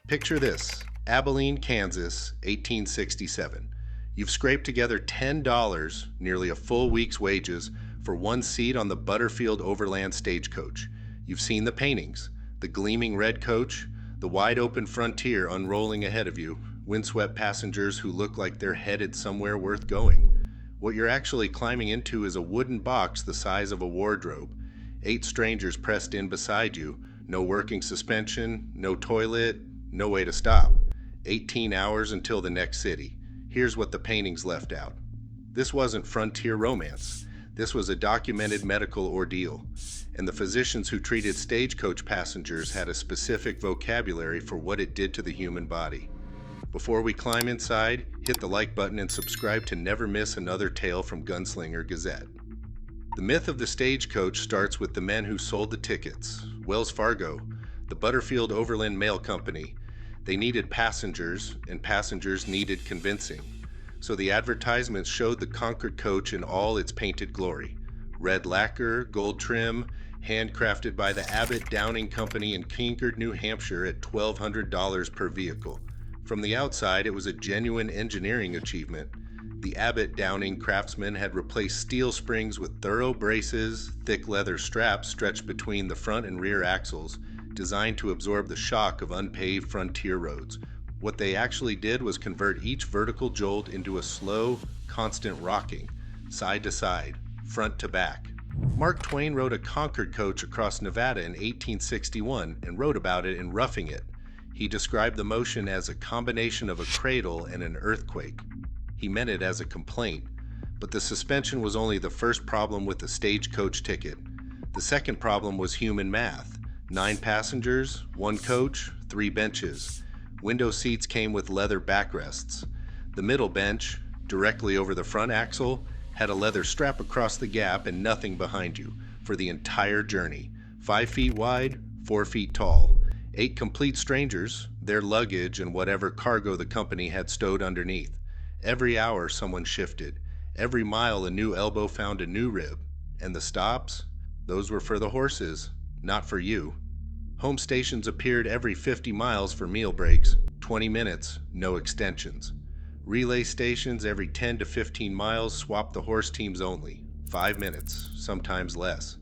Picture this: Abilene, Kansas, 1867. You've scraped together $10, nearly a full week's wages, for one seat on the Butterfield Overland Stagecoach. You've seen the paintings, the gleaming red coach, the wide open frontier unrolling ahead of you, windswept passengers who look like they're headed somewhere worth going. What you're actually climbing into is a wooden box the size of a wardrobe. 8 strangers pressed in beside you, no working suspension, no toilet, no way to stop. 18 hours until the next city. Here's what the paintings left out. This wasn't frontier romance. This was a documented medical ordeal. And the physicians who treated stagecoach passengers had a specific vocabulary for what it did to the human body. Before we climb inside, hit the like button and subscribe to never miss another tale from Gunslinger Gazette. The myth of the stagecoach starts with the men who sold the tickets. Wells Fargo, the Butterfield Overland Mail Company. They needed passengers, and passengers needed convincing. So the advertisements showed the Concord coach in all its painted glory. Red lacquer, gold trim, handcrafted by the Abbott Downing Company in Concord, New Hampshire at $1,200 per vehicle. From the outside, it was a genuine engineering achievement. The Abbott Downing craftsmen had replaced steel springs with thorough braces, thick leather straps stretched between the front and rear axles, designed to absorb the shock of unpaved frontier roads. What they actually did was convert each vertical jolt into a slow, constant rocking, side to side, front to back. Mark Twain rode a Concord coach across Nevada in 1861 and wrote about it in Roughing It. He described the motion as a combination of a cradle and an earthquake. He meant it as a complaint, but the suspension was only the first problem with the stagecoach ticket. The second problem was human math. 9 passengers, 1 coach, 3 benches. Window seats came with leather backrests. The middle bench, directly over the front axle, had a leather strap across the gap and nothing behind you for the entire journey. 5 feet wide, 4 feet tall. 8 complete strangers, their luggage and whatever cargo the company had stowed underneath. Every hour someone shifted. Every mile a new elbow found a new rib. And the stops? Those were for the horses, not for you. Home stations appeared every 50 miles for meal breaks, 20 minutes, no extensions. Relay stations every 10 to 15 miles swapped the horse teams only, 5 minutes, sometimes less.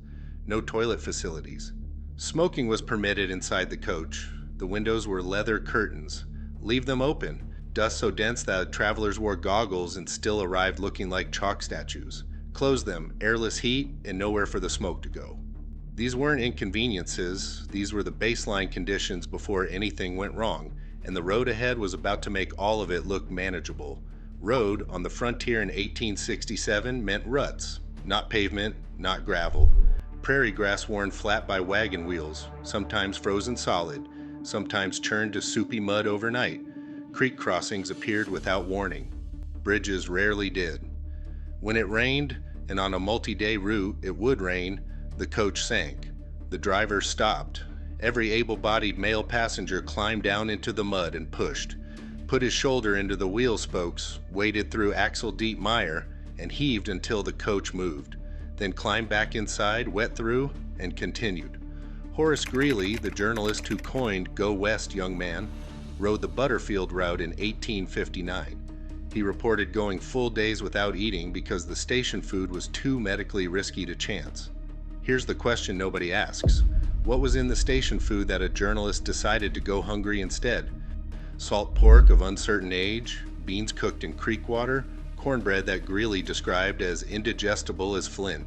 No toilet facilities. Smoking was permitted inside the coach. The windows were leather curtains. Leave them open. Dust so dense that travelers wore goggles and still arrived looking like chalk statues. Close them, airless heat, and nowhere for the smoke to go. These weren't inconveniences, these were the baseline conditions before anything went wrong, and the road ahead was about to make all of it look manageable. Road on the frontier in 1867 meant ruts, not pavement, not gravel. Prairie grass worn flat by wagon wheels, sometimes frozen solid, sometimes churned to soupy mud overnight. Creek crossings appeared without warning. Bridges rarely did. When it rained, and on a multi-day route it would rain, the coach sank. The driver stopped. Every able-bodied male passenger climbed down into the mud and pushed, put his shoulder into the wheel spokes, waded through axle-deep mire, and heaved until the coach moved, then climbed back inside, wet through, and continued. Horace Greeley, the journalist who coined "Go West, Young Man," rode the Butterfield route in 1859. He reported going full days without eating because the station food was too medically risky to chance. Here's the question nobody asks. What was in the station food that a journalist decided to go hungry instead? Salt pork of uncertain age, beans cooked in creek water, cornbread that Greeley described as indigestible as flint,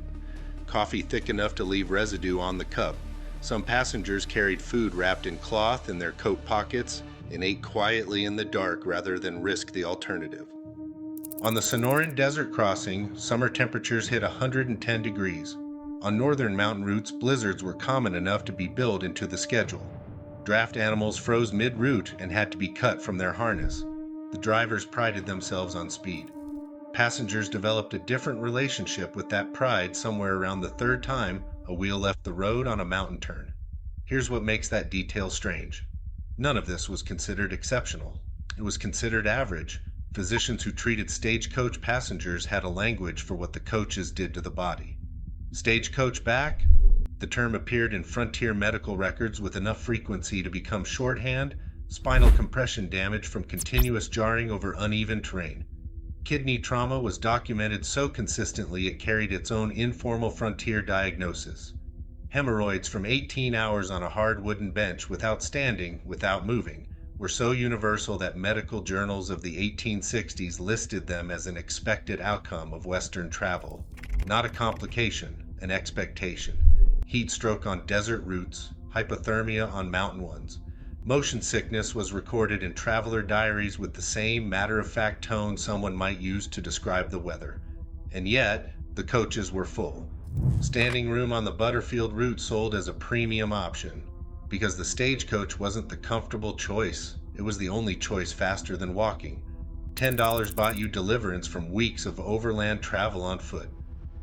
coffee thick enough to leave residue on the cup. Some passengers carried food wrapped in cloth in their coat pockets and ate quietly in the dark rather than risk the alternative. On the Sonoran Desert crossing, summer temperatures hit 110 degrees. On northern mountain routes, blizzards were common enough to be built into the schedule. Draft animals froze mid-route and had to be cut from their harness. The drivers prided themselves on speed. Passengers developed a different relationship with that pride somewhere around the 3rd time a wheel left the road on a mountain turn. Here's what makes that detail strange. None of this was considered exceptional. It was considered average. Physicians who treated stagecoach passengers had a language for what the coaches did to the body. Stagecoach back? The term appeared in frontier medical records with enough frequency to become shorthand, spinal compression damage from continuous jarring over uneven terrain. Kidney trauma was documented so consistently it carried its own informal frontier diagnosis. Hemorrhoids from 18 hours on a hard wooden bench without standing, without moving, were so universal that medical journals of the 1860s listed them as an expected outcome of Western travel. Not a complication, an expectation. Heat stroke on desert routes, hypothermia on mountain ones. Motion sickness was recorded in traveler diaries with the same matter-of-fact tone someone might use to describe the weather. And yet, the coaches were full. Standing room on the Butterfield route sold as a premium option, because the Stagecoach wasn't the comfortable choice, it was the only choice faster than walking. $10 bought you deliverance from weeks of overland travel on foot.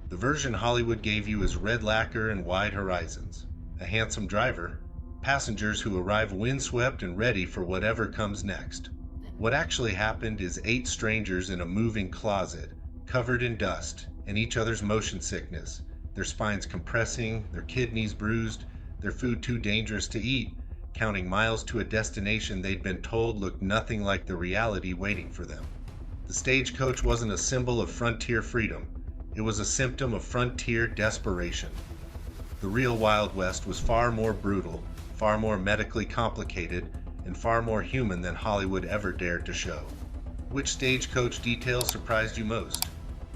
The version Hollywood gave you is red lacquer and wide horizons, a handsome driver, passengers who arrive windswept and ready for whatever comes next. What actually happened is 8 strangers in a moving closet, covered in dust and each other's motion sickness, their spines compressing, their kidneys bruised, their food too dangerous to eat, counting miles to a destination they'd been told looked nothing like the reality waiting for them. The Stagecoach wasn't a symbol of frontier freedom, it was a symptom of frontier desperation. The real Wild West was far more brutal, far more medically complicated, and far more human than Hollywood ever dared to show. Which Stagecoach detail surprised you most?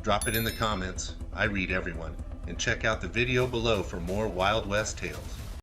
Drop it in the comments, I read everyone, and check out the video below for more Wild West tales.